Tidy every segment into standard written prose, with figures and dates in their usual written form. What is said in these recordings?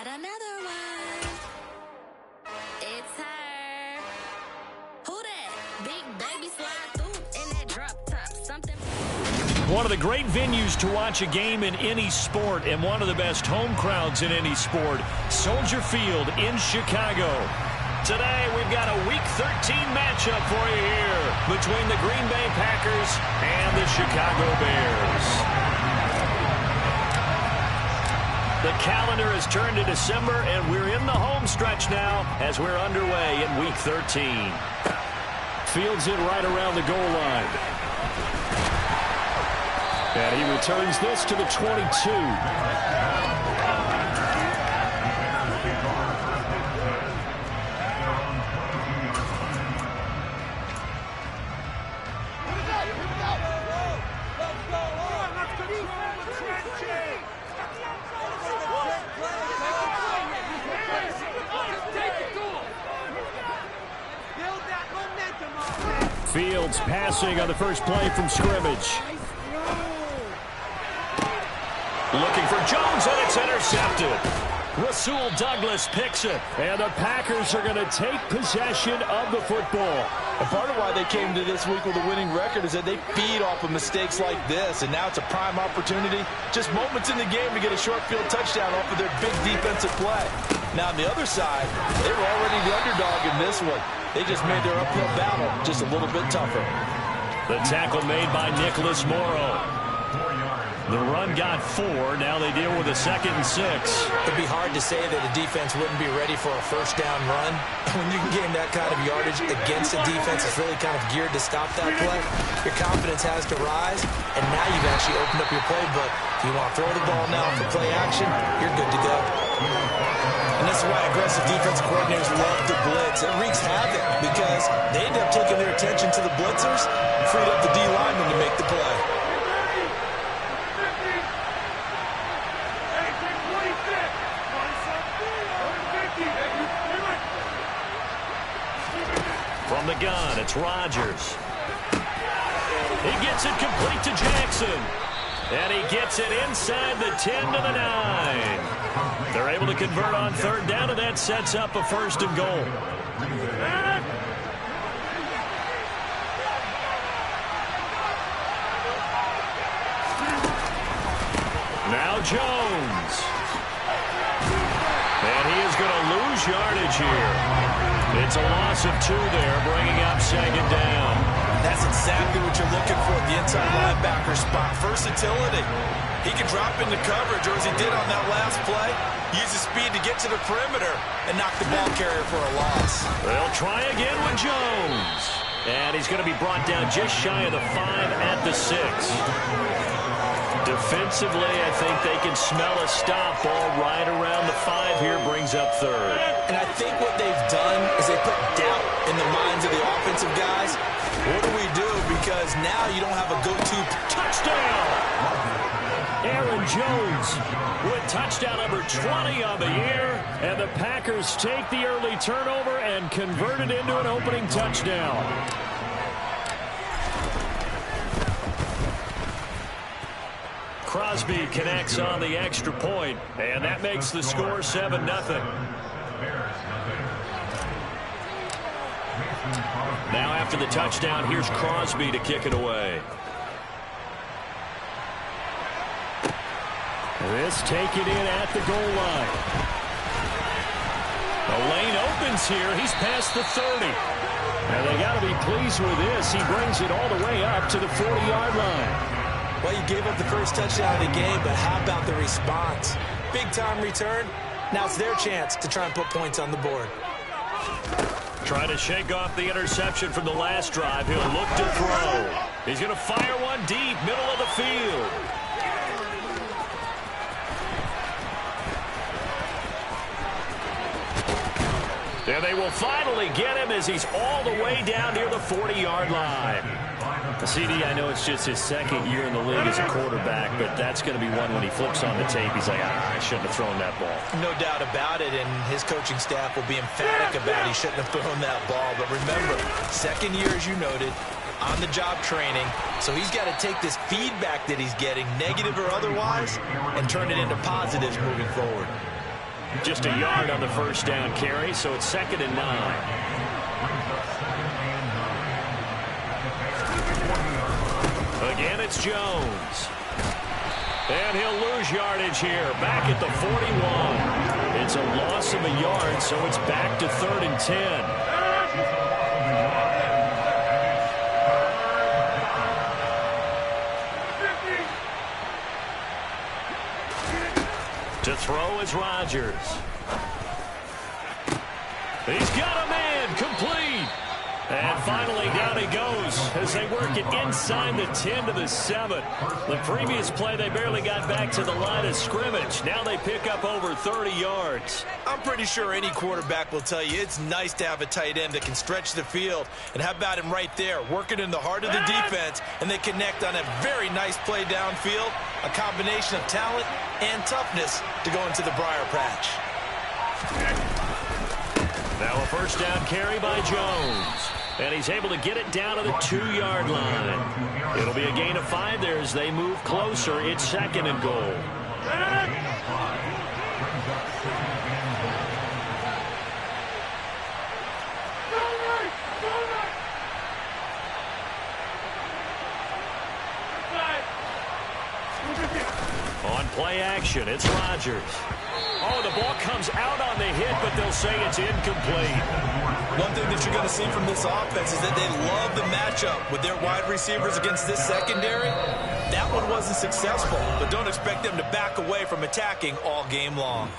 Got another one. It's her. Who that? Big baby slide through in that drop top. Something. One of the great venues to watch a game in any sport and one of the best home crowds in any sport, Soldier Field in Chicago. Today, we've got a Week 13 matchup for you here between the Green Bay Packers and the Chicago Bears. The calendar has turned to December, and we're in the home stretch now as we're underway in Week 13. Fields it right around the goal line. And he returns this to the 22. Fields passing on the first play from scrimmage. Looking for Jones, and it's intercepted. Rasul Douglas picks it, and the Packers are going to take possession of the football. And part of why they came to this week with a winning record is that they feed off of mistakes like this, and now it's a prime opportunity. Just moments in the game to get a short field touchdown off of their big defensive play. Now, on the other side, they were already the underdog in this one. They just made their uphill battle just a little bit tougher. The tackle made by Nicholas Morrow. The run got 4. Now they deal with a 2nd and 6. It'd be hard to say that a defense wouldn't be ready for a first down run. When you can gain that kind of yardage against a defense that's really kind of geared to stop that play, your confidence has to rise, and now you've actually opened up your playbook. If you want to throw the ball now for play action, you're good to go. And this is why aggressive defensive coordinators love to blitz. It wreaks havoc because they end up taking their attention to the blitzers and freed up the D lineman to make the play. From the gun, it's Rodgers. He gets it complete to Jackson. And he gets it inside the 10 to the 9. They're able to convert on 3rd down, and that sets up a 1st and goal. Now Jones. And he is going to lose yardage here. It's a loss of 2 there, bringing up 2nd down. That's exactly what you're looking for at the inside linebacker spot. Versatility. He can drop into coverage, or as he did on that last play, use his speed to get to the perimeter and knock the ball carrier for a loss. They'll try again with Jones. And he's going to be brought down just shy of the 5 at the 6. Defensively, I think they can smell a stop. Ball right around the 5 here, brings up 3rd. And I think what they've done is they put doubt in the minds of the offensive guys. What do we do? Because now you don't have a go-to touchdown. Aaron Jones with touchdown number 20 on the year. And the Packers take the early turnover and convert it into an opening touchdown. Crosby connects on the extra point, and that makes the score 7-0. Now after the touchdown, here's Crosby to kick it away. This taken in at the goal line. The lane opens here. He's past the 30. And they got to be pleased with this. He brings it all the way up to the 40-yard line. Well, you gave up the first touchdown of the game, but how about the response? Big-time return. Now it's their chance to try and put points on the board. Trying to shake off the interception from the last drive. He'll look to throw. He's going to fire one deep, middle of the field. And they will finally get him as he's all the way down near the 40-yard line. CD, I know it's just his 2nd year in the league as a quarterback, but that's going to be one when he flips on the tape. He's like, I shouldn't have thrown that ball. No doubt about it, and his coaching staff will be emphatic about he shouldn't have thrown that ball. But remember, 2nd year, as you noted, on-the-job training. So he's got to take this feedback that he's getting, negative or otherwise, and turn it into positives moving forward. Just a yard on the first down carry, so it's 2nd and 9. Again, it's Jones. And he'll lose yardage here, back at the 41. It's a loss of a yard, so it's back to 3rd and 10. To throw is Rodgers. He's got a man, complete. And finally, down he goes as they work it inside the 10 to the 7. The previous play, they barely got back to the line of scrimmage. Now they pick up over 30 yards. I'm pretty sure any quarterback will tell you it's nice to have a tight end that can stretch the field. And how about him right there, working in the heart of the defense, and they connect on a very nice play downfield, a combination of talent and toughness to go into the briar patch. Now a first down carry by Jones. And he's able to get it down to the 2-yard line. It'll be a gain of 5 there as they move closer. It's 2nd and goal. On play action, it's Rodgers. Oh, the ball comes out on the hit, but they'll say it's incomplete. One thing that you're going to see from this offense is that they love the matchup with their wide receivers against this secondary. That one wasn't successful, but don't expect them to back away from attacking all game long.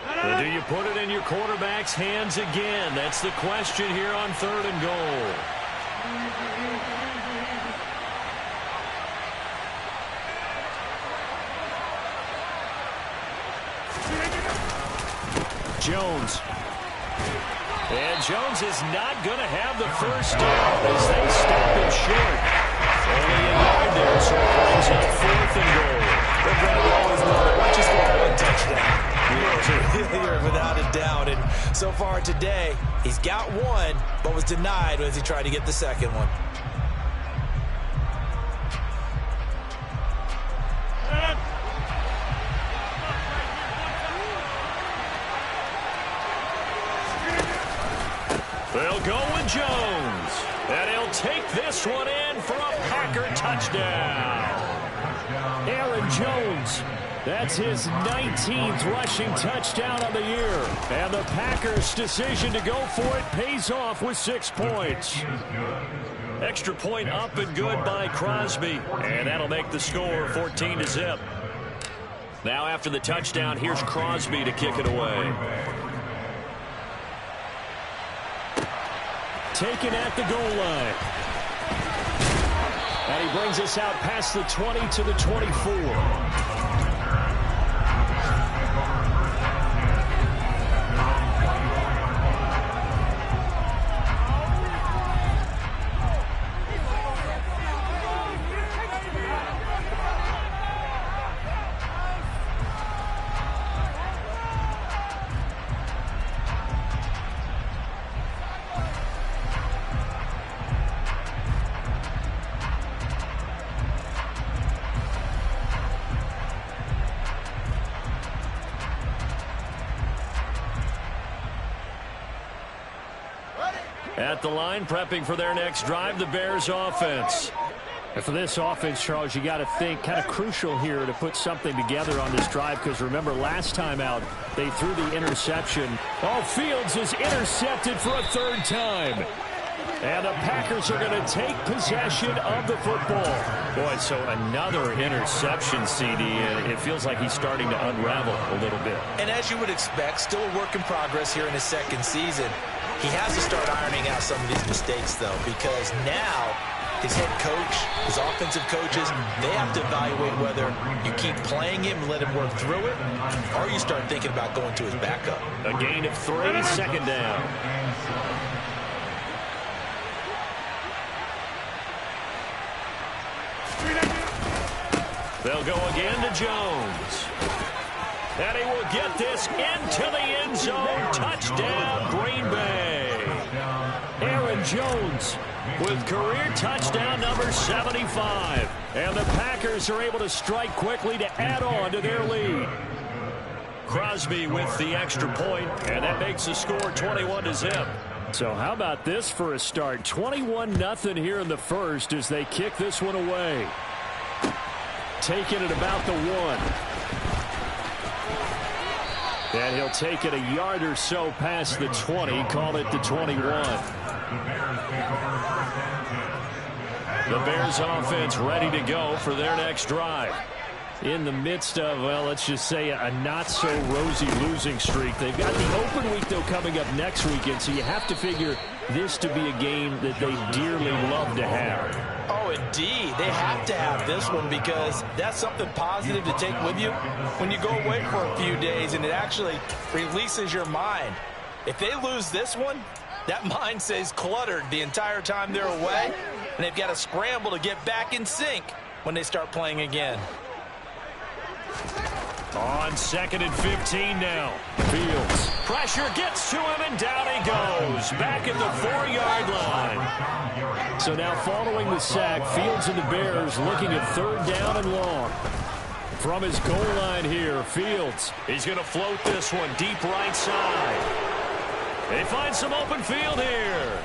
But do you put it in your quarterback's hands again? That's the question here on 3rd and goal. Jones. And Jones is not going to have the first down as they stop it short. Only a yard there, so it brings up 4th and goal. But Brad, we always know that once you score one touchdown, you're without a doubt. And so far today, he's got one, but was denied as he tried to get the second one. They'll go with Jones. And he'll take this one in for a Packer touchdown. Aaron Jones. That's his 19th rushing touchdown of the year. And the Packers' decision to go for it pays off with 6 points. Extra point up and good by Crosby. And that'll make the score 14-0. Now after the touchdown, here's Crosby to kick it away. Taken at the goal line. And he brings us out past the 20 to the 24. At the line, prepping for their next drive, the Bears offense. And for this offense, Charles, you got to think kind of crucial here to put something together on this drive, because remember last time out they threw the interception. Oh, Fields is intercepted for a 3rd time. And the Packers are going to take possession of the football. Boy, so another interception, CD, and it feels like he's starting to unravel a little bit. And as you would expect, still a work in progress here in his 2nd season. He has to start ironing out some of these mistakes, though, because now his head coach, his offensive coaches, they have to evaluate whether you keep playing him and let him work through it, or you start thinking about going to his backup. A gain of 3, 2nd down. They'll go again to Jones. And he will get this into the end zone. Touchdown, Green Bay. Aaron Aaron Jones with career touchdown number 75. And the Packers are able to strike quickly to add on to their lead. Crosby with the extra point, and that makes the score 21-0. So how about this for a start? 21-0 here in the first as they kick this one away. Taking it about the 1. And he'll take it a yard or so past the 20, call it the 21. The Bears offense ready to go for their next drive. In the midst of, well, let's just say a not-so-rosy losing streak. They've got the open week, though, coming up next weekend, so you have to figure this to be a game that they dearly love to have. Oh, indeed. They have to have this one because that's something positive to take with you when you go away for a few days, and it actually releases your mind. If they lose this one, that mind stays cluttered the entire time they're away, and they've got to scramble to get back in sync when they start playing again. On 2nd and 15 now. Fields. Pressure gets to him, and down he goes. Back at the 4-yard line. So now following the sack, Fields and the Bears looking at 3rd down and long. From his goal line here, Fields. He's going to float this one deep right side. They find some open field here.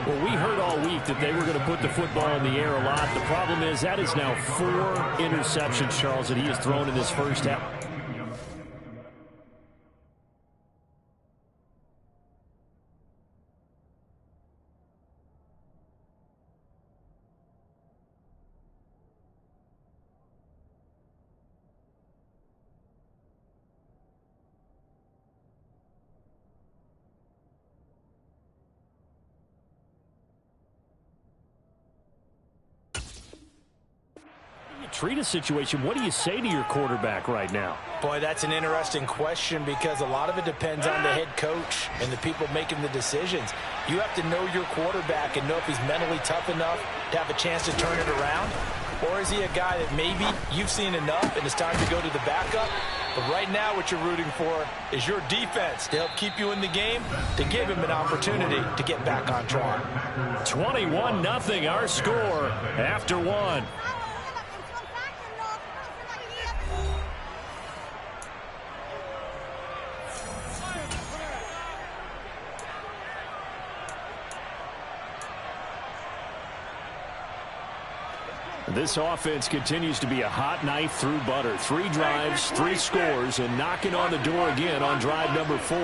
Well, we heard all week that they were going to put the football in the air a lot. The problem is that is now 4 interceptions, Charles, that he has thrown in this first half. Treat a situation, what do you say to your quarterback right now? Boy, that's an interesting question because a lot of it depends on the head coach and the people making the decisions. You have to know your quarterback and know if he's mentally tough enough to have a chance to turn it around. Or is he a guy that maybe you've seen enough and it's time to go to the backup? But right now what you're rooting for is your defense to help keep you in the game, to give him an opportunity to get back on track. 21-0 our score after 1. This offense continues to be a hot knife through butter. 3 drives, 3 scores, and knocking on the door again on drive number 4.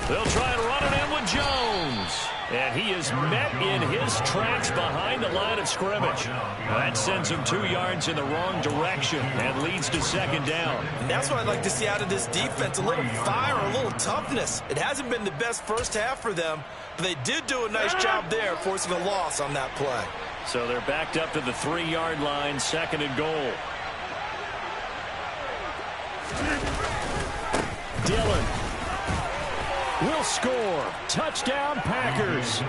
They'll try and run it in with Jones. And he is met in his tracks behind the line of scrimmage. That sends him 2 yards in the wrong direction and leads to 2nd down. And that's what I'd like to see out of this defense, a little fire, a little toughness. It hasn't been the best first half for them, but they did do a nice job there, forcing a loss on that play. So they're backed up to the 3-yard line, 2nd and goal. Dillon will score. Touchdown, Packers.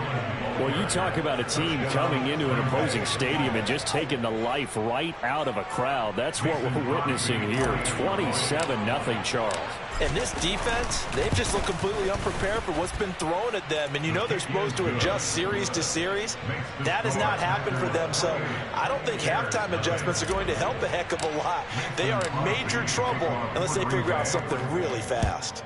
Well, you talk about a team coming into an opposing stadium and just taking the life right out of a crowd. That's what we're witnessing here. 27-0, Charles. And this defense, they've just looked completely unprepared for what's been thrown at them. And you know they're supposed to adjust series to series. That has not happened for them. So I don't think halftime adjustments are going to help a heck of a lot. They are in major trouble unless they figure out something really fast.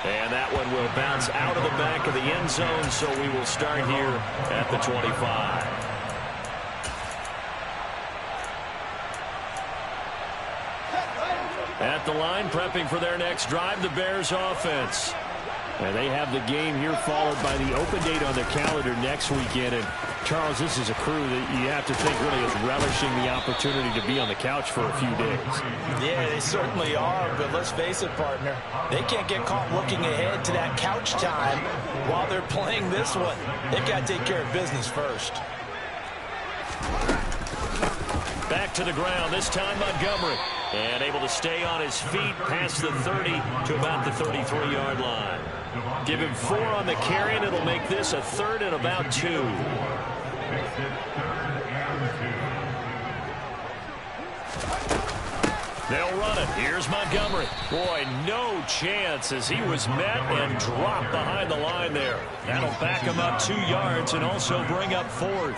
And that one will bounce out of the back of the end zone, so we will start here at the 25. At the line, prepping for their next drive, the Bears offense. And they have the game here followed by the open date on their calendar next weekend. And, Charles, this is a crew that you have to think really is relishing the opportunity to be on the couch for a few days. Yeah, they certainly are, but let's face it, partner. They can't get caught looking ahead to that couch time while they're playing this one. They've got to take care of business first. Back to the ground, this time Montgomery. And able to stay on his feet past the 30 to about the 33-yard line. Give him 4 on the carry, and it'll make this a 3rd and about 2. They'll run it. Here's Montgomery. Boy, no chance as he was met and dropped behind the line there. That'll back him up 2 yards and also bring up fourth.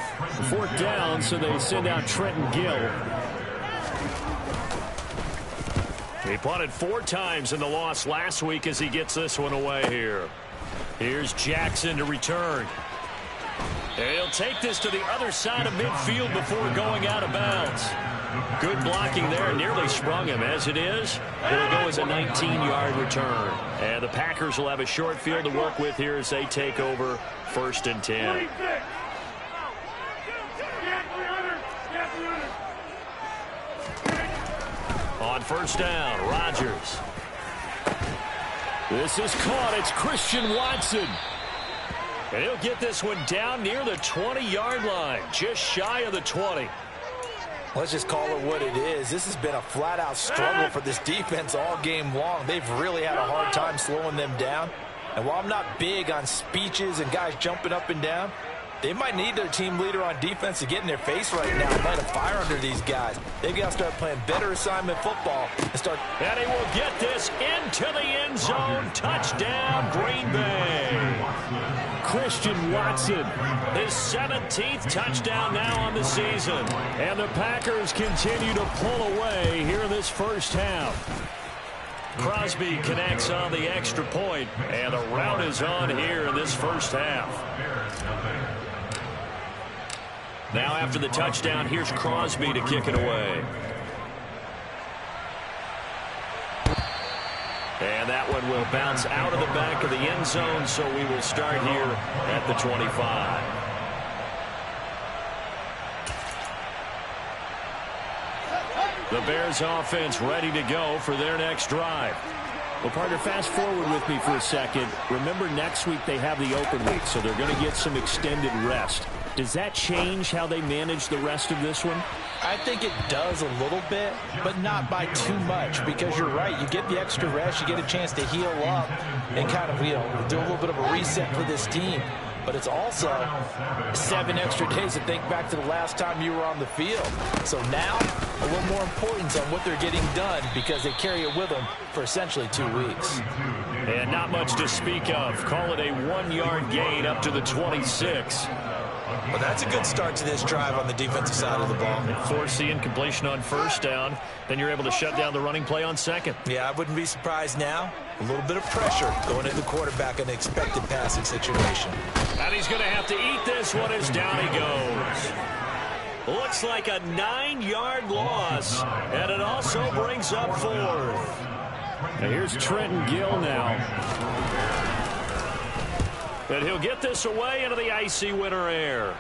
Fourth down, so they send out Trenton Gill. He punted 4 times in the loss last week as he gets this one away here. Here's Jackson to return. And he'll take this to the other side of midfield before going out of bounds. Good blocking there, nearly sprung him. As it is, it'll go as a 19-yard return. And the Packers will have a short field to work with here as they take over 1st and 10. On 1st down, Rodgers. This is caught. It's Christian Watson. And he'll get this one down near the 20-yard line, just shy of the 20. Let's just call it what it is. This has been a flat-out struggle for this defense all game long. They've really had a hard time slowing them down. And while I'm not big on speeches and guys jumping up and down, they might need their team leader on defense to get in their face right now and light a fire under these guys. They've got to start playing better assignment football and start. And he will get this into the end zone. Touchdown, Green Bay. Christian Watson. His 17th touchdown now on the season. And the Packers continue to pull away here in this first half. Crosby connects on the extra point, and the rout is on here in this first half. Now after the touchdown, here's Crosby to kick it away. And that one will bounce out of the back of the end zone, so we will start here at the 25. The Bears offense ready to go for their next drive. Well, partner, fast forward with me for a second. Remember, next week they have the open week, so they're going to get some extended rest. Does that change how they manage the rest of this one? I think it does a little bit, but not by too much, because you're right. You get the extra rest, you get a chance to heal up and kind of, do a little bit of a reset for this team. But it's also 7 extra days to think back to the last time you were on the field. So now, a little more importance on what they're getting done because they carry it with them for essentially 2 weeks. And not much to speak of. Call it a 1-yard gain up to the 26. Well, that's a good start to this drive on the defensive side of the ball. Force the incompletion on 1st down. Then you're able to shut down the running play on 2nd. Yeah, I wouldn't be surprised now. A little bit of pressure going into the quarterback in an expected passing situation. And he's going to have to eat this one as down he goes. Looks like a 9-yard loss. And it also brings up 4th. Now here's Trenton Gill now. And he'll get this away into the icy winter air.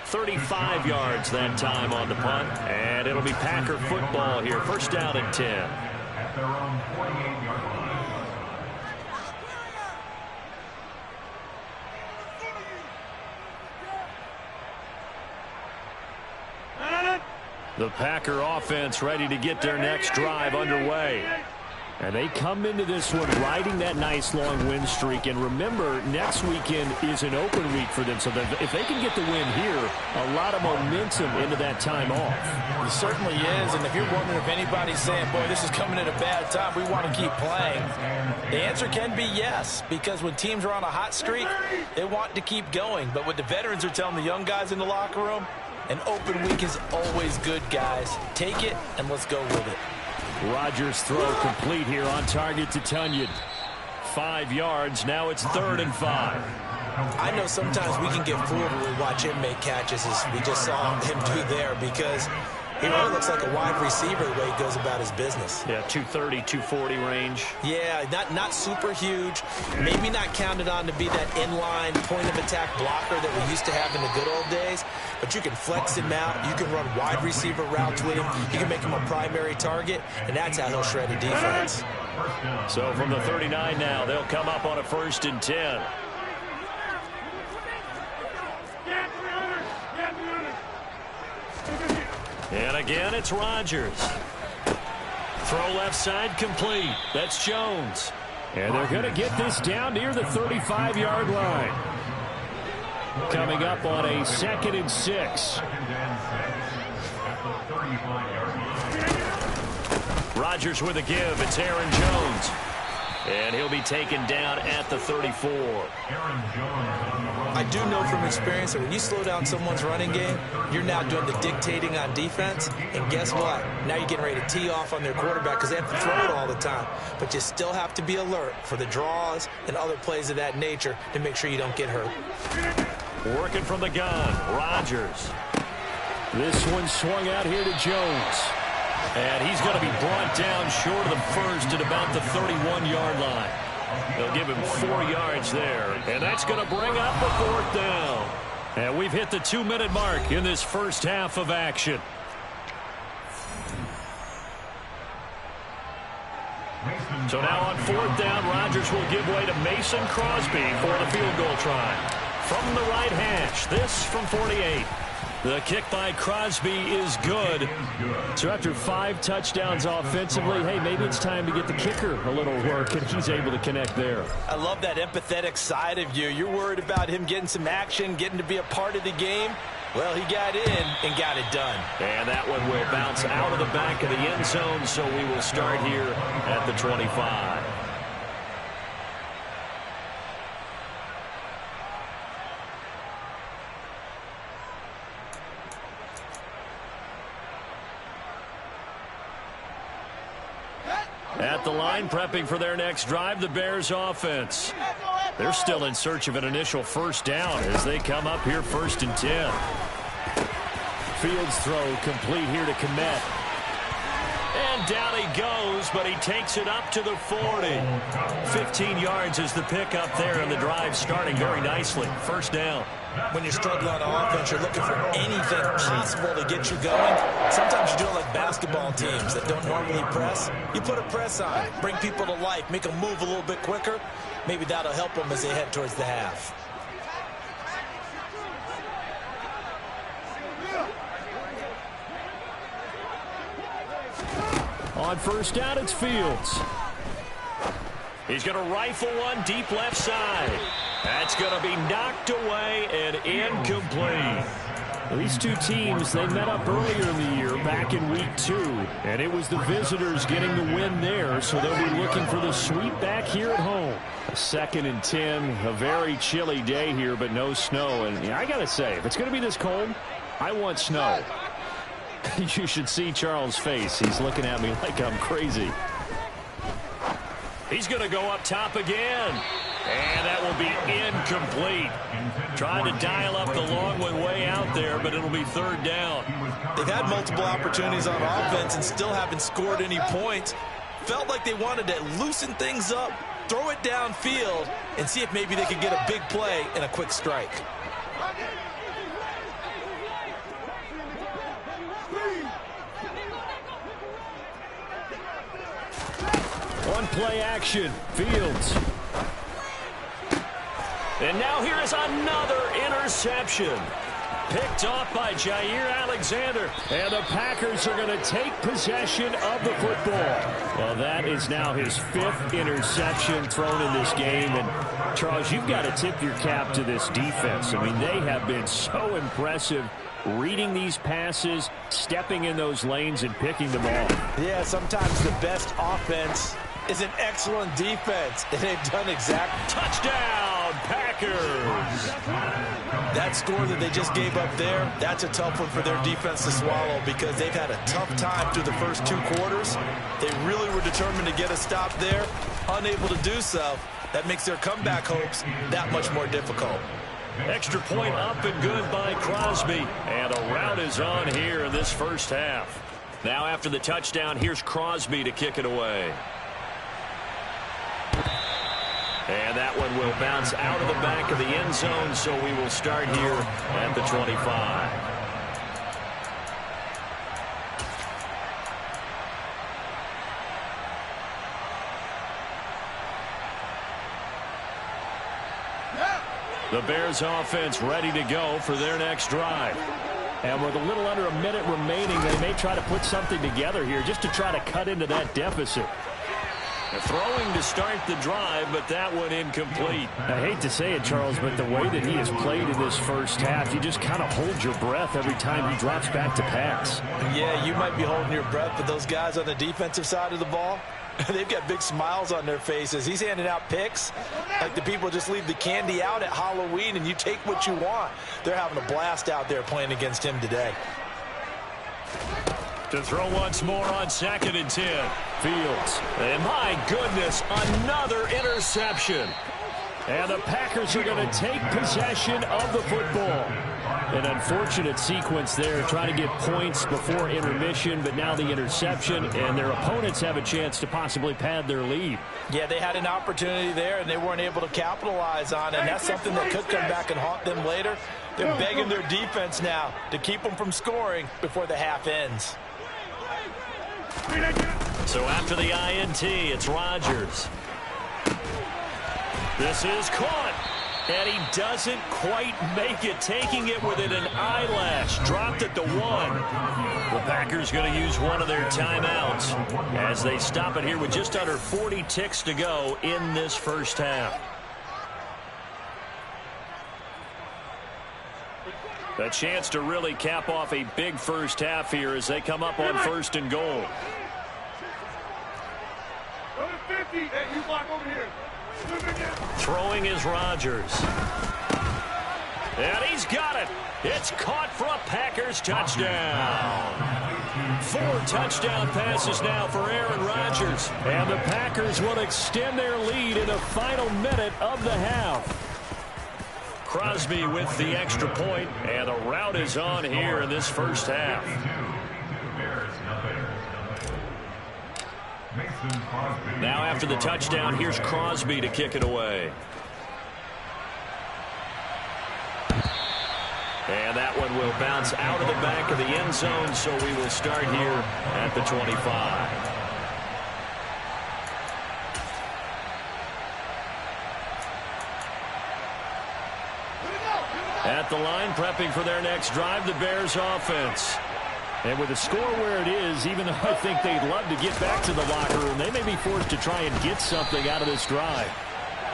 35 yards that time on the punt. And it'll be Packer football here. 1st down and 10. At their own 48-yard line. The Packer offense ready to get their next drive underway. And they come into this one riding that nice long win streak. And remember, next weekend is an open week for them. So that if they can get the win here, a lot of momentum into that time off. It certainly is. And if you're wondering if anybody's saying, boy, this is coming at a bad time, we want to keep playing, the answer can be yes. Because when teams are on a hot streak, they want to keep going. But what the veterans are telling the young guys in the locker room, an open week is always good, guys. Take it, and let's go with it. Rodgers' throw complete here on target to Tonyan. 5 yards. Now it's 3rd and 5. I know sometimes we can get fooled when we watch him make catches, as we just saw him do there, because he really looks like a wide receiver the way he goes about his business. Yeah, 230, 240 range. Yeah, not super huge. Maybe not counted on to be that inline point-of-attack blocker that we used to have in the good old days. But you can flex him out. You can run wide receiver routes with him. You can make him a primary target, and that's how he'll shred a defense. So from the 39 now, they'll come up on a 1st and 10. And again, it's Rodgers. Throw left side complete. That's Jones. And they're going to get this down near the 35-yard line. Coming up on a 2nd and 6. the 35-yard line. Rodgers with a give. It's Aaron Jones. And he'll be taken down at the 34. Aaron Jones on the run. I do know from experience that when you slow down someone's running game, you're now doing the dictating on defense. And guess what? Now you're getting ready to tee off on their quarterback because they have to throw it all the time. But you still have to be alert for the draws and other plays of that nature to make sure you don't get hurt. Working from the gun, Rodgers. This one swung out here to Jones. And he's going to be brought down short of the first at about the 31-yard line. They'll give him 4 yards there. And that's going to bring up a 4th down. And we've hit the 2-minute mark in this first half of action. So now on 4th down, Rodgers will give way to Mason Crosby for the field goal try. From the right hash, this from 48. The kick by Crosby is good. So after 5 touchdowns offensively, hey, maybe it's time to get the kicker a little work, and he's able to connect there. I love that empathetic side of you. You're worried about him getting some action, getting to be a part of the game. Well, he got in and got it done. And that one will bounce out of the back of the end zone, so we will start here at the 25. At the line, prepping for their next drive, the Bears offense. They're still in search of an initial first down as they come up here 1st and 10. Fields throw complete here to Kmet. And down he goes, but he takes it up to the 40. 15 yards is the pickup there, and the drive starting very nicely. First down. When you're struggling on offense, you're looking for anything possible to get you going. Sometimes you do it like basketball teams that don't normally press. You put a press on, bring people to life, make them move a little bit quicker. Maybe that'll help them as they head towards the half. On first down, it's Fields. He's going to rifle one deep left side. That's going to be knocked away and incomplete. These two teams, they met up earlier in the year, back in week 2. And it was the visitors getting the win there, so they'll be looking for the sweep back here at home. 2nd and 10, a very chilly day here, but no snow. And I got to say, if it's going to be this cold, I want snow. You should see Charles' face. He's looking at me like I'm crazy. He's going to go up top again. And that will be incomplete. Trying to dial up the long one way out there, but it'll be 3rd down. They've had multiple opportunities on offense and still haven't scored any points. Felt like they wanted to loosen things up, throw it downfield, and see if maybe they could get a big play and a quick strike. One play action, Fields. And now here is another interception. Picked off by Jair Alexander. And the Packers are going to take possession of the football. Well, that is now his 5th interception thrown in this game. And, Charles, you've got to tip your cap to this defense. I mean, they have been so impressive reading these passes, stepping in those lanes, and picking them off. Yeah, sometimes the best offense is an excellent defense, and they've done exactly. Touchdown, Packers! That score that they just gave up there, that's a tough one for their defense to swallow because they've had a tough time through the first 2 quarters. They really were determined to get a stop there, unable to do so. That makes their comeback hopes that much more difficult. Extra point up and good by Crosby. And a rout is on here in this first half. Now after the touchdown, here's Crosby to kick it away. And that one will bounce out of the back of the end zone, so we will start here at the 25. The Bears offense ready to go for their next drive. And with a little under a minute remaining, they may try to put something together here just to try to cut into that deficit. Throwing to start the drive, but that one incomplete. I hate to say it, Charles, but the way that he has played in this first half, you just kind of hold your breath every time he drops back to pass. Yeah, you might be holding your breath, but those guys on the defensive side of the ball, they've got big smiles on their faces. He's handing out picks like the people just leave the candy out at Halloween and you take what you want. They're having a blast out there playing against him today. To throw once more on 2nd and 10. Fields. And my goodness, another interception. And the Packers are going to take possession of the football. An unfortunate sequence there, trying to get points before intermission, but now the interception, and their opponents have a chance to possibly pad their lead. Yeah, they had an opportunity there, and they weren't able to capitalize on it, and that's something that could come back and haunt them later. They're begging their defense now to keep them from scoring before the half ends. So after the INT, it's Rodgers. This is caught. And he doesn't quite make it, taking it within an eyelash. Dropped at the 1. The Packers going to use one of their timeouts as they stop it here with just under 40 ticks to go in this first half. A chance to really cap off a big first half here as they come up on 1st and goal. Throwing is Rodgers. And he's got it. It's caught for a Packers touchdown. 4 touchdown passes now for Aaron Rodgers. And the Packers will extend their lead in the final minute of the half. Crosby with the extra point, and the rout is on here in this first half. Now after the touchdown, here's Crosby to kick it away. And that one will bounce out of the back of the end zone, so we will start here at the 25. At the line, prepping for their next drive, the Bears offense. And with the score where it is, even though I think they'd love to get back to the locker room, they may be forced to try and get something out of this drive.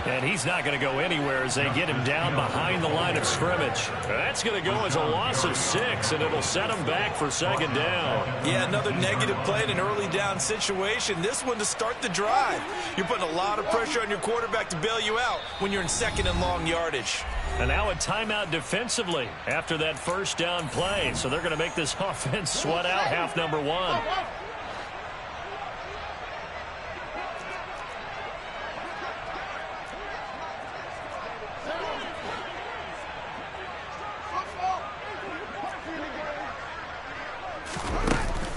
And he's not going to go anywhere as they get him down behind the line of scrimmage. That's going to go as a loss of 6, and it'll set him back for 2nd down. Yeah, another negative play in an early down situation. This one to start the drive. You're putting a lot of pressure on your quarterback to bail you out when you're in 2nd and long yardage. And now a timeout defensively after that 1st down play. So they're going to make this offense sweat out half number 1.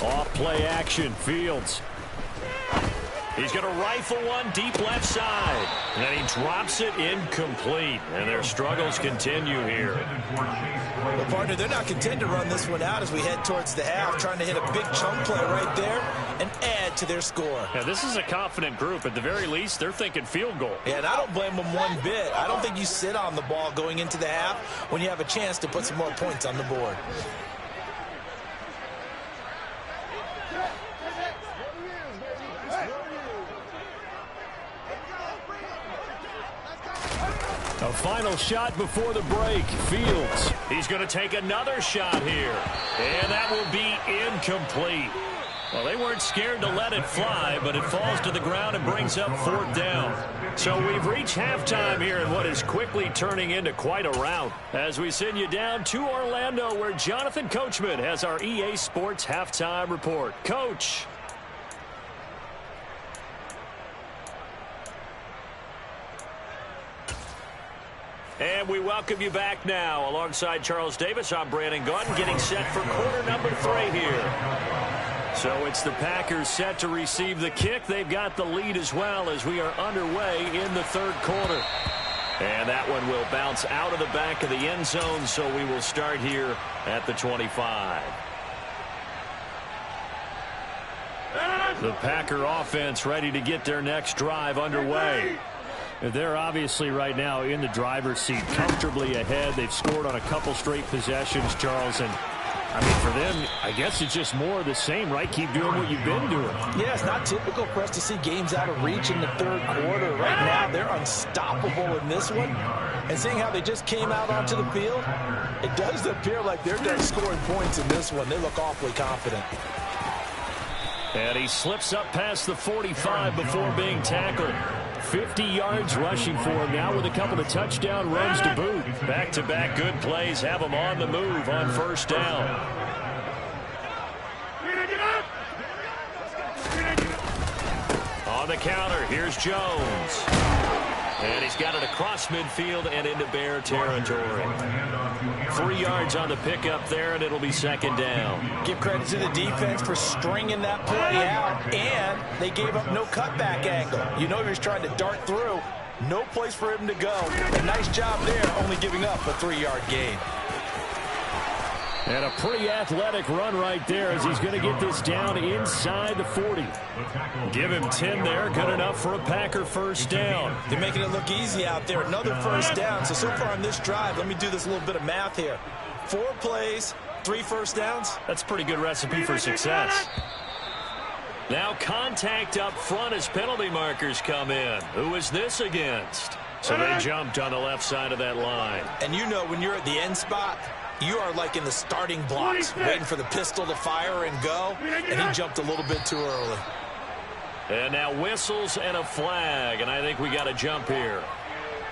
Off play action, Fields. He's going to rifle one deep left side. And then he drops it incomplete. And their struggles continue here. Well, partner, they're not content to run this one out as we head towards the half, trying to hit a big chunk play right there and add to their score. Yeah, this is a confident group. At the very least, they're thinking field goal. Yeah, and I don't blame them one bit. I don't think you sit on the ball going into the half when you have a chance to put some more points on the board. A final shot before the break. Fields. He's going to take another shot here. And that will be incomplete. Well, they weren't scared to let it fly, but it falls to the ground and brings up 4th down. So we've reached halftime here in what is quickly turning into quite a rout. As we send you down to Orlando, where Jonathan Coachman has our EA Sports Halftime Report. Coach. And we welcome you back now. Alongside Charles Davis, I'm Brandon Gaudin, getting set for quarter number 3 here. So it's the Packers set to receive the kick. They've got the lead as well as we are underway in the 3rd quarter. And that one will bounce out of the back of the end zone, so we will start here at the 25. The Packer offense ready to get their next drive underway. They're obviously right now in the driver's seat, comfortably ahead. They've scored on a couple straight possessions, Charles, and I mean, for them, I guess it's just more of the same, right? Keep doing what you've been doing. Yeah, it's not typical for us to see games out of reach in the third quarter. Right now, they're unstoppable in this one. And seeing how they just came out onto the field, it does appear like they're done scoring points in this one. They look awfully confident. And he slips up past the 45 before being tackled. 50 yards rushing for him now with a couple of touchdown runs to boot. Back-to-back good plays have him on the move on first down. On the counter, here's Jones. And he's got it across midfield and into Bear territory. 3 yards on the pickup there, and it'll be second down. Give credit to the defense for stringing that play out, and they gave up no cutback angle. You know he was trying to dart through. No place for him to go. A nice job there, only giving up a 3-yard gain. And a pretty athletic run right there as he's going to get this down inside the 40. Give him 10 there. Good enough for a Packer first down. They're making it look easy out there. Another first down. So far on this drive, let me do this little bit of math here. 4 plays, 3 first downs. That's a pretty good recipe for success. Now contact up front as penalty markers come in. Who is this against? So they jumped on the left side of that line. And you know when you're at the end spot, you are like in the starting blocks, waiting for the pistol to fire and go, and he jumped a little bit too early. And now whistles and a flag, and I think we got a jump here.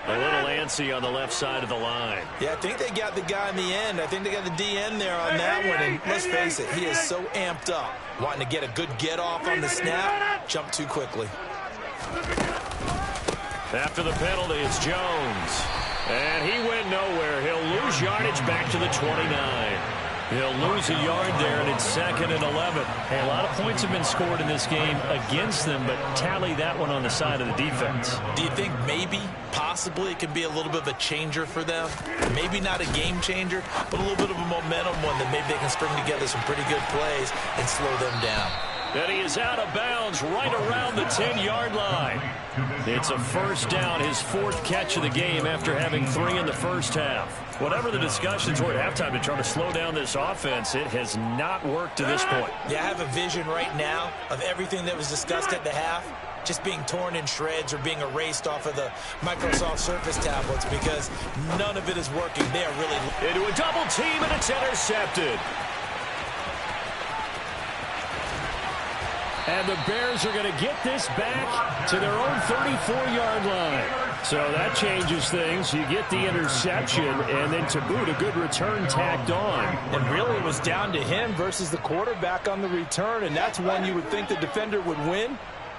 A little antsy on the left side of the line. Yeah, I think they got the guy in the end. I think they got the DN there on that one, and let's face it, he is so amped up, wanting to get a good get-off on the snap, jump too quickly. After the penalty, it's Jones. And he went nowhere. He'll lose yardage back to the 29. He'll lose a yard there, and it's 2nd and 11. Hey, a lot of points have been scored in this game against them, but tally that one on the side of the defense. Do you think maybe, possibly, it can be a little bit of a changer for them? Maybe not a game changer, but a little bit of a momentum one that maybe they can string together some pretty good plays and slow them down. And he is out of bounds right around the 10-yard line. It's a first down, his 4th catch of the game after having 3 in the first half. Whatever the discussions were at halftime to try to slow down this offense, it has not worked to this point. Yeah, I have a vision right now of everything that was discussed at the half just being torn in shreds or being erased off of the Microsoft Surface tablets because none of it is working. They are really... Into a double team, and it's intercepted. And the Bears are going to get this back to their own 34-yard line. So that changes things. You get the interception, and then to boot, a good return tacked on. And really it was down to him versus the quarterback on the return, and that's one you would think the defender would win.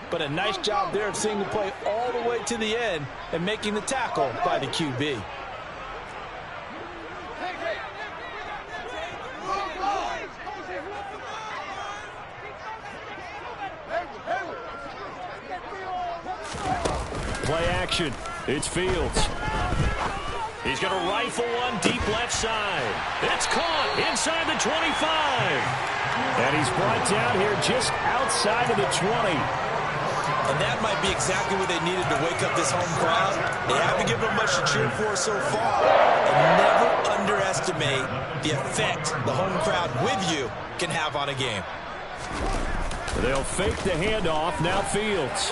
But a nice job there of seeing the play all the way to the end and making the tackle by the QB. Play action. It's Fields. He's going to rifle one deep left side. It's caught inside the 25. And he's brought down here just outside of the 20. And that might be exactly what they needed to wake up this home crowd. They haven't given them much to cheer for so far. And never underestimate the effect the home crowd with you can have on a game. They'll fake the handoff. Now Fields.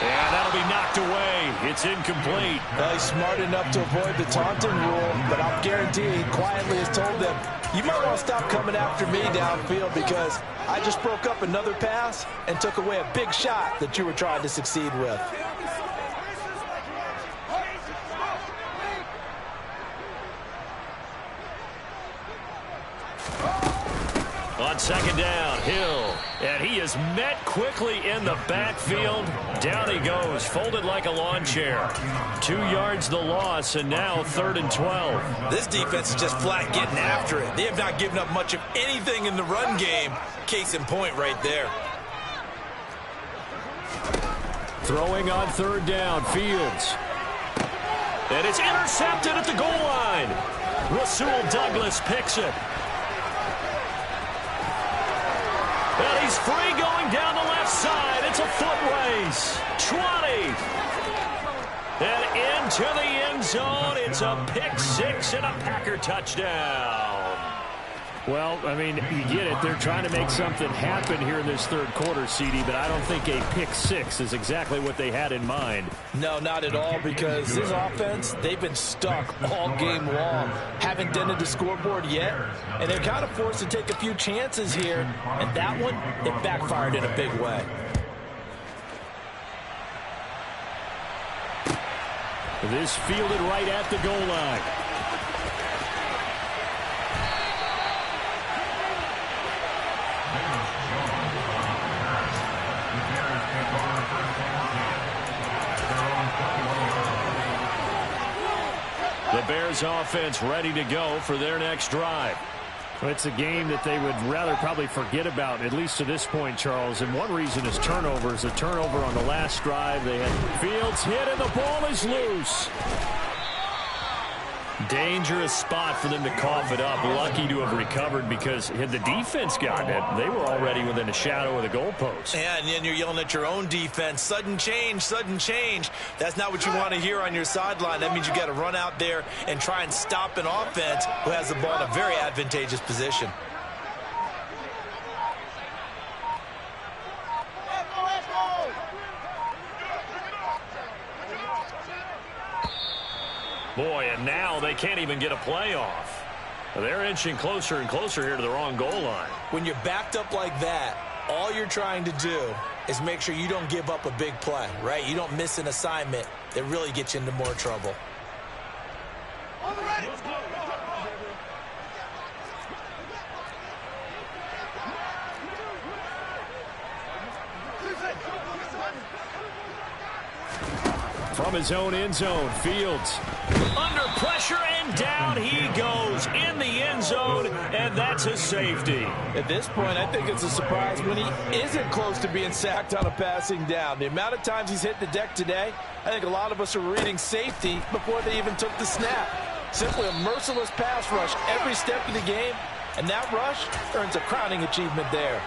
And that'll be knocked away. It's incomplete. Well, he's smart enough to avoid the taunting rule, but I'll guarantee he quietly has told them, you might want to stop coming after me downfield because I just broke up another pass and took away a big shot that you were trying to succeed with. On second down, Hill. And he is met quickly in the backfield. Down he goes, folded like a lawn chair. 2 yards the loss, and now 3rd and 12. This defense is just flat getting after it. They have not given up much of anything in the run game. Case in point right there. Throwing on 3rd down, Fields. And it's intercepted at the goal line. Rasul Douglas picks it. And he's free going down the left side. It's a foot race. 20. And into the end zone. It's a pick 6 and a Packer touchdown. Well, I mean, you get it. They're trying to make something happen here in this third quarter, CD, but I don't think a pick six is exactly what they had in mind. No, not at all, because this offense, they've been stuck all game long. Haven't dented the scoreboard yet, and they're kind of forced to take a few chances here, and that one, it backfired in a big way. This fielded right at the goal line. The Bears offense ready to go for their next drive. It's a game that they would rather probably forget about, at least to this point, Charles. And one reason is turnovers. A turnover on the last drive. They had Fields hit and the ball is loose. Dangerous spot for them to cough it up. Lucky to have recovered, because had the defense gotten it, they were already within a shadow of the goalpost. Yeah, and then you're yelling at your own defense. Sudden change, sudden change. That's not what you want to hear on your sideline. That means you got to run out there and try and stop an offense who has the ball in a very advantageous position. Boy, and now they can't even get a play off. They're inching closer and closer here to the wrong goal line. When you're backed up like that, all you're trying to do is make sure you don't give up a big play, right? You don't miss an assignment that really gets you into more trouble. From his own end zone, Fields under pressure, and down he goes in the end zone, and that's a safety. At this point, I think it's a surprise when he isn't close to being sacked on a passing down. The amount of times he's hit the deck today, I think a lot of us are reading safety before they even took the snap. Simply a merciless pass rush every step of the game, and that rush earns a crowning achievement there.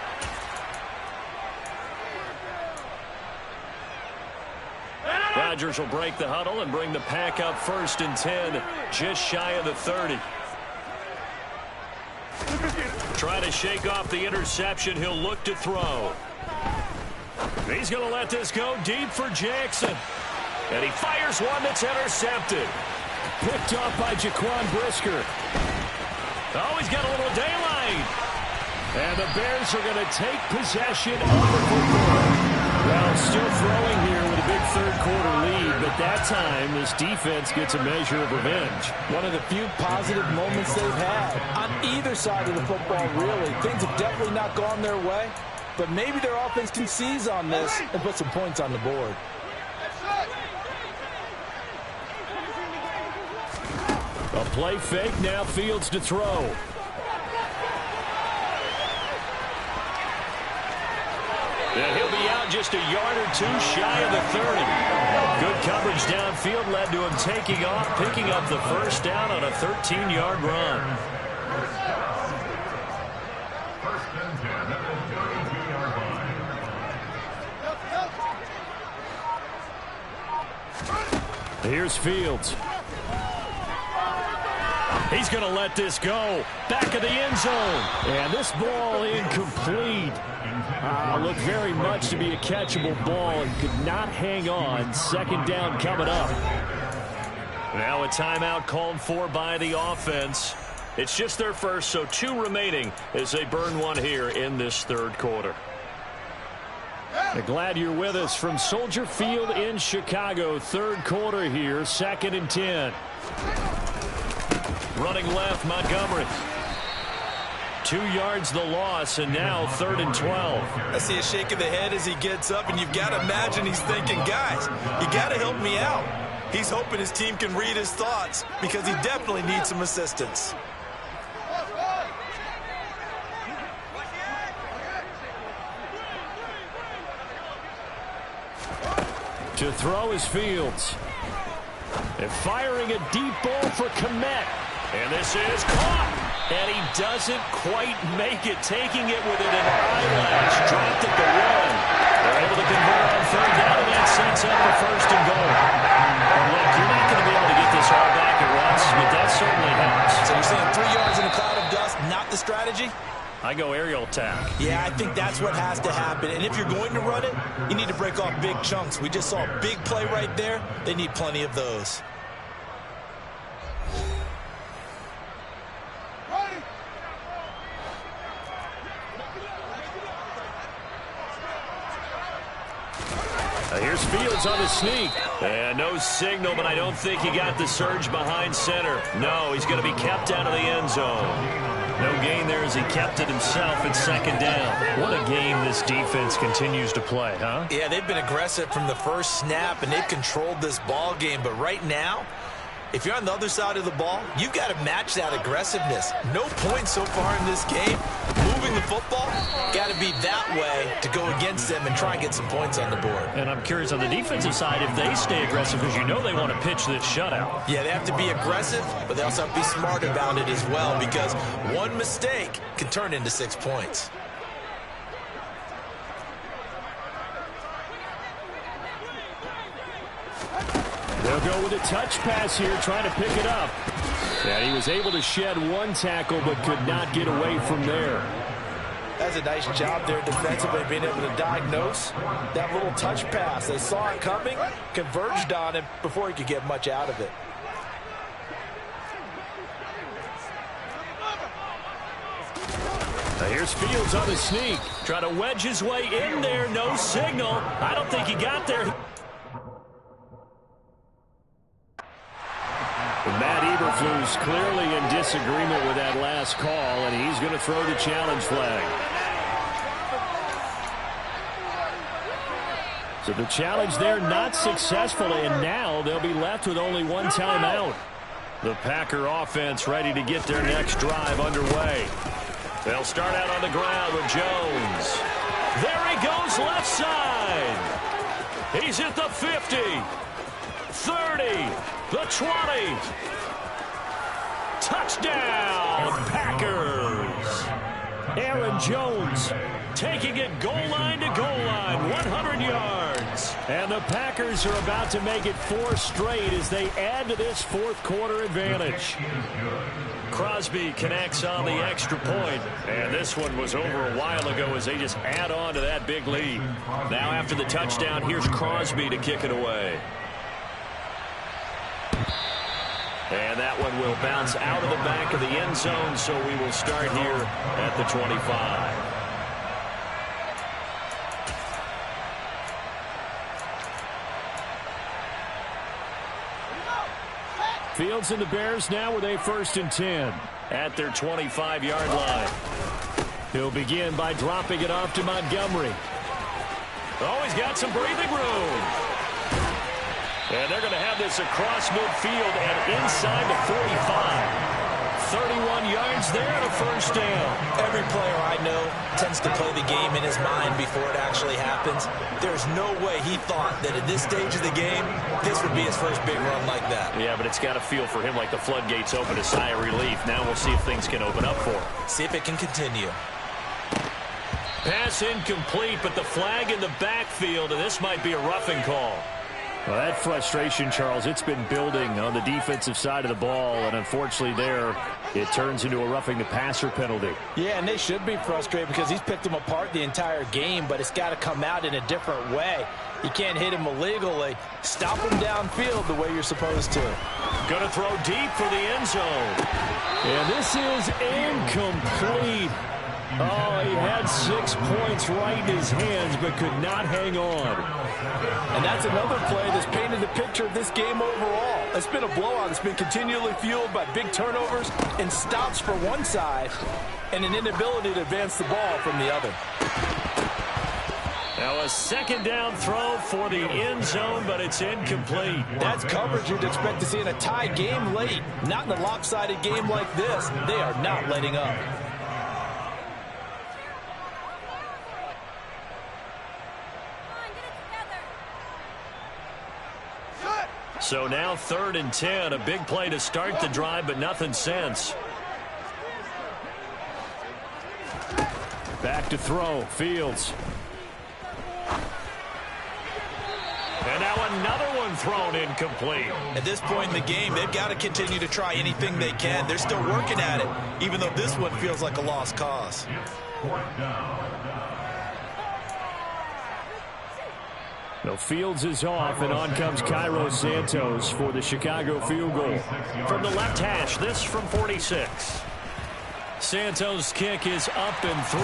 Rodgers will break the huddle and bring the pack up 1st and 10, just shy of the 30. Try to shake off the interception. He'll look to throw. He's going to let this go deep for Jackson. And he fires one that's intercepted. Picked off by Jaquan Brisker. Oh, he's got a little daylight. And the Bears are going to take possession of the football. Well, still throwing here with a big third-quarter lead, but that time this defense gets a measure of revenge. One of the few positive moments they've had on either side of the football, really. Things have definitely not gone their way, but maybe their offense can seize on this and put some points on the board. A play fake, now Fields to throw. And he'll be out just a yard or two shy of the 30. Good coverage downfield led to him taking off, picking up the first down on a 13-yard run. Here's Fields. He's going to let this go. Back of the end zone. And this ball incomplete. Looked very much to be a catchable ball and could not hang on. 2nd down coming up. Now a timeout called for by the offense. It's just their first, so 2 remaining as they burn one here in this third quarter. Glad you're with us from Soldier Field in Chicago. Third quarter here, 2nd and 10. Running left, Montgomery. 2 yards the loss, and now 3rd and 12. I see a shake of the head as he gets up, and you've got to imagine he's thinking, guys, you got to help me out. He's hoping his team can read his thoughts because he definitely needs some assistance. To throw is Fields. And firing a deep ball for Kmet. And this is caught. And he doesn't quite make it, taking it within an eyelash. Dropped at the 1. They're able to convert on 3rd down, and that sets up the 1st and goal. And look, you're not going to be able to get this all back at once, but that certainly helps. So you're saying 3 yards in a cloud of dust, not the strategy? strategy? I go aerial attack. Yeah, I think that's what has to happen. And if you're going to run it, you need to break off big chunks. We just saw a big play right there. They need plenty of those. Here's Fields on the sneak. And no signal, but I don't think he got the surge behind center. No, he's going to be kept out of the end zone. No gain there as he kept it himself at second down. What a game this defense continues to play, huh? Yeah, they've been aggressive from the first snap, and they've controlled this ball game. But right now, if you're on the other side of the ball, you've got to match that aggressiveness. No points so far in this game. Moving the football, got to be that way to go against them and try and get some points on the board. And I'm curious on the defensive side if they stay aggressive, because you know they want to pitch this shutout. Yeah, they have to be aggressive, but they also have to be smart about it as well, because one mistake can turn into 6 points. They'll go with a touch pass here, trying to pick it up. And he was able to shed one tackle, but could not get away from there. That's a nice job there defensively, being able to diagnose that little touch pass. They saw it coming, converged on him before he could get much out of it. Now here's Fields on the sneak. Trying to wedge his way in there. No signal. I don't think he got there. Matt Eberflus clearly in disagreement with that last call, and he's going to throw the challenge flag. So the challenge there not successful, and now they'll be left with only one timeout. The Packer offense ready to get their next drive underway. They'll start out on the ground with Jones. There he goes left side. He's at the 50, 30, the 20. Touchdown, Packers. Aaron Jones taking it goal line to goal line, 100 yards. And the Packers are about to make it 4 straight as they add to this fourth quarter advantage. Crosby connects on the extra point, and this one was over a while ago as they just add on to that big lead. Now after the touchdown, here's Crosby to kick it away. And that one will bounce out of the back of the end zone, so we will start here at the 25. Fields and the Bears now with a 1st and 10 at their 25-yard line. He'll begin by dropping it off to Montgomery. Oh, he's got some breathing room. And they're going to have this across midfield and inside the 45. 31 yards there and a 1st down. Every player I know tends to play the game in his mind before it actually happens. There's no way he thought that at this stage of the game, this would be his first big run like that. Yeah, but it's got to feel for him like the floodgates open, a sigh of relief. Now we'll see if things can open up for him. See if it can continue. Pass incomplete, but the flag in the backfield, and this might be a roughing call. Well, that frustration, Charles, it's been building on the defensive side of the ball, and unfortunately there, it turns into a roughing the passer penalty. Yeah, and they should be frustrated because he's picked them apart the entire game, but it's got to come out in a different way. You can't hit him illegally. Stop him downfield the way you're supposed to. Going to throw deep for the end zone. And this is incomplete. Oh, he had 6 points right in his hands, but could not hang on. And that's another play that's painted the picture of this game overall. It's been a blowout. It's been continually fueled by big turnovers and stops for one side and an inability to advance the ball from the other. Now a 2nd down throw for the end zone, but it's incomplete. That's coverage you'd expect to see in a tie game late. Not in a lopsided game like this. They are not letting up. So now 3rd and 10, a big play to start the drive, but nothing since. Back to throw, Fields. And now another one thrown incomplete. At this point in the game, they've got to continue to try anything they can. They're still working at it, even though this one feels like a lost cause. The Fields is off, and on comes Cairo Santos for the Chicago field goal. From the left hash, this from 46. Santos' kick is up and through,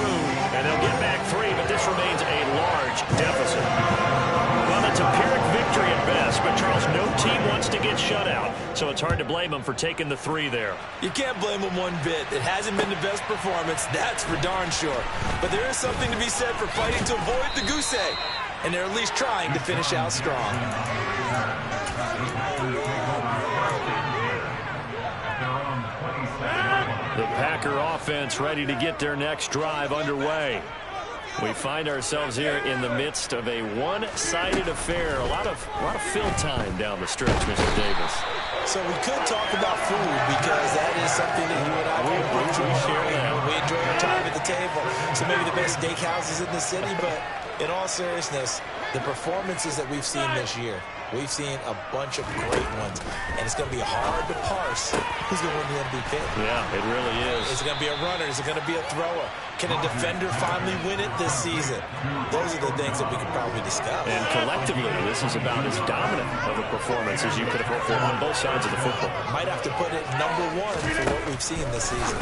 and they'll get back 3, but this remains a large deficit. Well, it's a Pyrrhic victory at best, but Charles, no team wants to get shut out, so it's hard to blame them for taking the 3 there. You can't blame them one bit. It hasn't been the best performance, that's for darn sure. But there is something to be said for fighting to avoid the goose egg, and they're at least trying to finish out strong. The Packer offense ready to get their next drive underway. We find ourselves here in the midst of a one-sided affair. A lot of fill time down the stretch, Mr. Davis. So we could talk about food because that is something that you and I we enjoy our time at the table. So maybe the best steakhouses in the city, but in all seriousness, the performances that we've seen this year, we've seen a bunch of great ones, and it's going to be hard to parse who's going to win the MVP. Yeah, it really is. Is it going to be a runner? Is it going to be a thrower? Can a defender finally win it this season? Those are the things that we could probably discuss. And collectively, this is about as dominant of a performance as you could have hoped for on both sides of the football. Might have to put it #1 for what we've seen this season.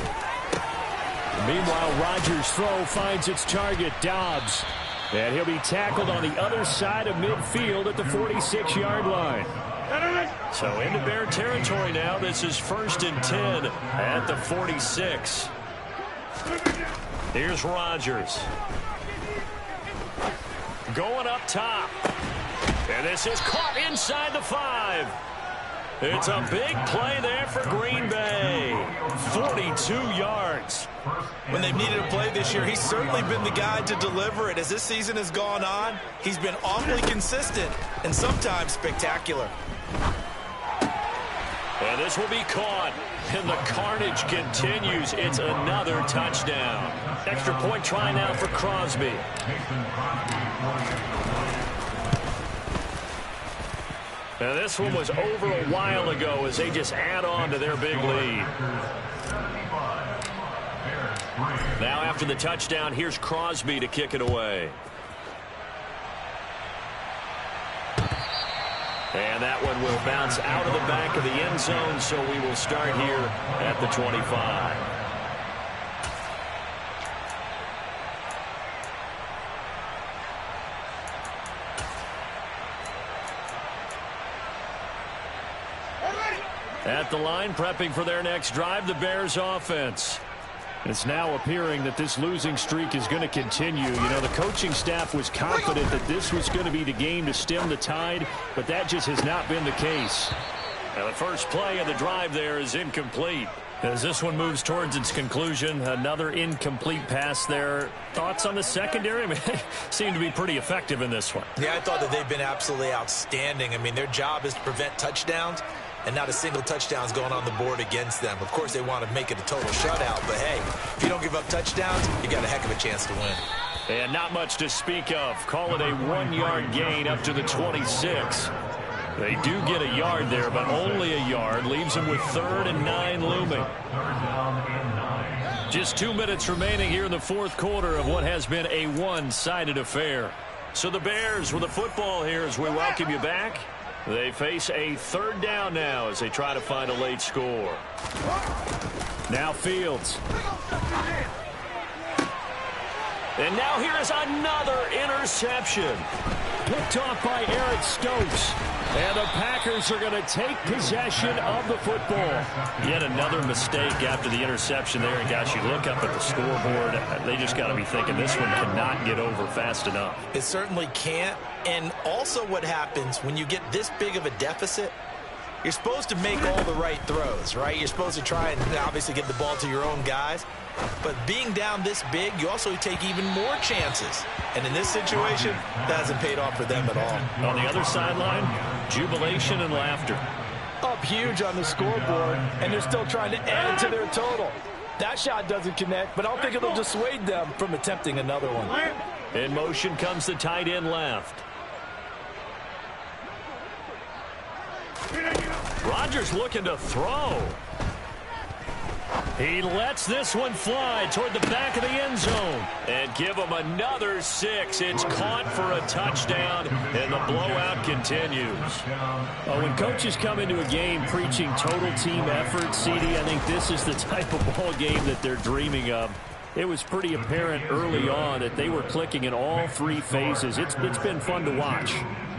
Meanwhile, Rodgers' throw finds its target, Dobbs. And he'll be tackled on the other side of midfield at the 46-yard line. So into Bear territory now. This is 1st and 10 at the 46. Here's Rodgers. Going up top. And this is caught inside the 5. It's a big play there for Green Bay. 42 yards. When they've needed a play this year, he's certainly been the guy to deliver it. As this season has gone on, he's been awfully consistent and sometimes spectacular. And this will be caught. And the carnage continues. It's another touchdown. Extra point try now for Crosby. Now this one was over a while ago as they just add on to their big lead. Now after the touchdown, here's Crosby to kick it away. And that one will bounce out of the back of the end zone, so we will start here at the 25. At the line, prepping for their next drive, the Bears offense. It's now appearing that this losing streak is going to continue. You know, the coaching staff was confident that this was going to be the game to stem the tide, but that just has not been the case. Now the first play of the drive there is incomplete. As this one moves towards its conclusion, another incomplete pass there. Thoughts on the secondary? I mean, they seem to be pretty effective in this one. Yeah, I thought that they've been absolutely outstanding. I mean, their job is to prevent touchdowns, and not a single touchdown is going on the board against them. Of course, they want to make it a total shutout, but hey, if you don't give up touchdowns, you got a heck of a chance to win. And not much to speak of. Call it a 1-yard gain up to the 26. They do get a yard there, but only a yard. Leaves them with 3rd and 9 looming. Just 2 minutes remaining here in the fourth quarter of what has been a one-sided affair. So the Bears with the football here as we welcome you back. They face a 3rd down now as they try to find a late score. Now Fields. And now here is another interception. Picked off by Eric Stokes. And the Packers are going to take possession of the football. Yet another mistake after the interception there. And gosh, you look up at the scoreboard, they just got to be thinking this one cannot get over fast enough. It certainly can't. And also what happens when you get this big of a deficit, you're supposed to make all the right throws, right? You're supposed to try and obviously get the ball to your own guys. But being down this big, you also take even more chances. And in this situation, that hasn't paid off for them at all. On the other sideline, jubilation and laughter. Up huge on the scoreboard, and they're still trying to add to their total. That shot doesn't connect, but I don't think it'll dissuade them from attempting another one. In motion comes the tight end left. Rodgers looking to throw. He lets this one fly toward the back of the end zone. And give him another 6. It's caught for a touchdown, and the blowout continues. When coaches come into a game preaching total team effort, CD, I think this is the type of ball game that they're dreaming of. It was pretty apparent early on that they were clicking in all 3 phases. It's been fun to watch.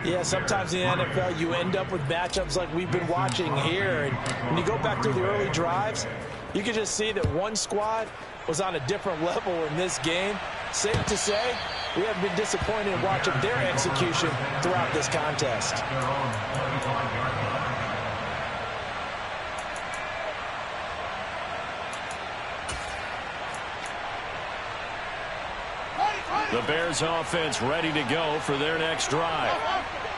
Yeah, sometimes in the NFL you end up with matchups like we've been watching here. And when you go back to the early drives, you can just see that one squad was on a different level in this game. Safe to say, we have been disappointed in watching their execution throughout this contest. The Bears offense ready to go for their next drive.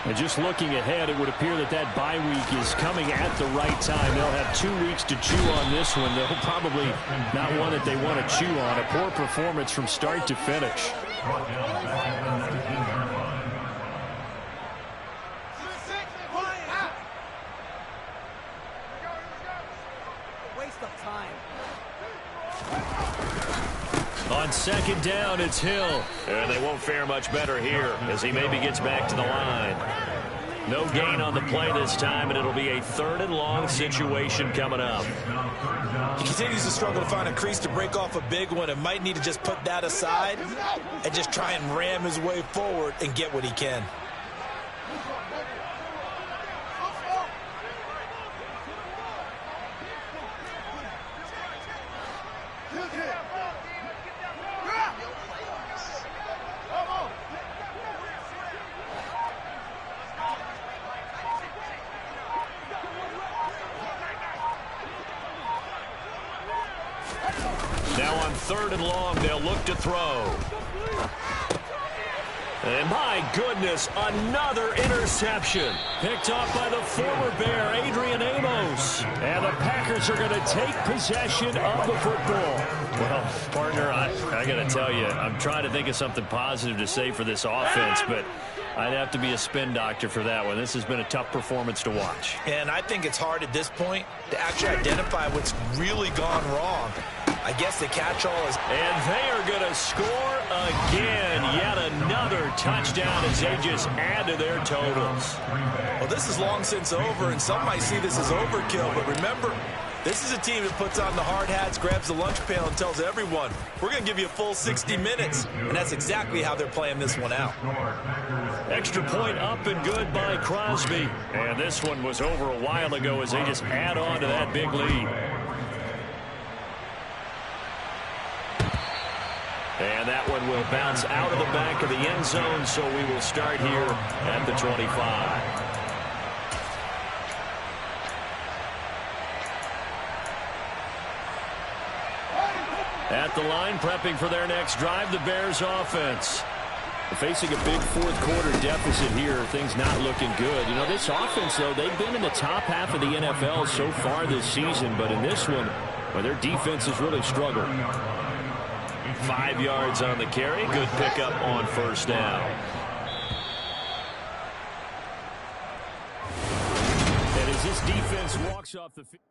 And just looking ahead, it would appear that that bye week is coming at the right time. They'll have 2 weeks to chew on this one. They'll probably not one that they want to chew on. A poor performance from start to finish. Waste of time. On second down, it's Hill. And they won't fare much better here as he maybe gets back to the line. No gain on the play this time, and it'll be a 3rd and long situation coming up. He continues to struggle to find a crease to break off a big one and might need to just put that aside and just try and ram his way forward and get what he can. Now on 3rd and long, they'll look to throw. And my goodness, another interception. Picked off by the former Bear, Adrian Amos. And the Packers are going to take possession of the football. Well, partner, I got to tell you, I'm trying to think of something positive to say for this offense, but I'd have to be a spin doctor for that one. This has been a tough performance to watch. And I think it's hard at this point to actually identify what's really gone wrong. I guess the catch-all is... And they are going to score again. Yet another touchdown as they just add to their totals. Well, this is long since over, and some might see this as overkill. But remember, this is a team that puts on the hard hats, grabs the lunch pail, and tells everyone, we're going to give you a full 60 minutes. And that's exactly how they're playing this one out. Extra point up and good by Crosby. And this one was over a while ago as they just add on to that big lead. And that one will bounce out of the back of the end zone, so we will start here at the 25. At the line, prepping for their next drive, the Bears offense. Facing a big fourth-quarter deficit here, things not looking good. You know, this offense, though, they've been in the top half of the NFL so far this season, but in this one, well, their defense has really struggled. 5 yards on the carry. Good pickup on 1st down. And as this defense walks off the field.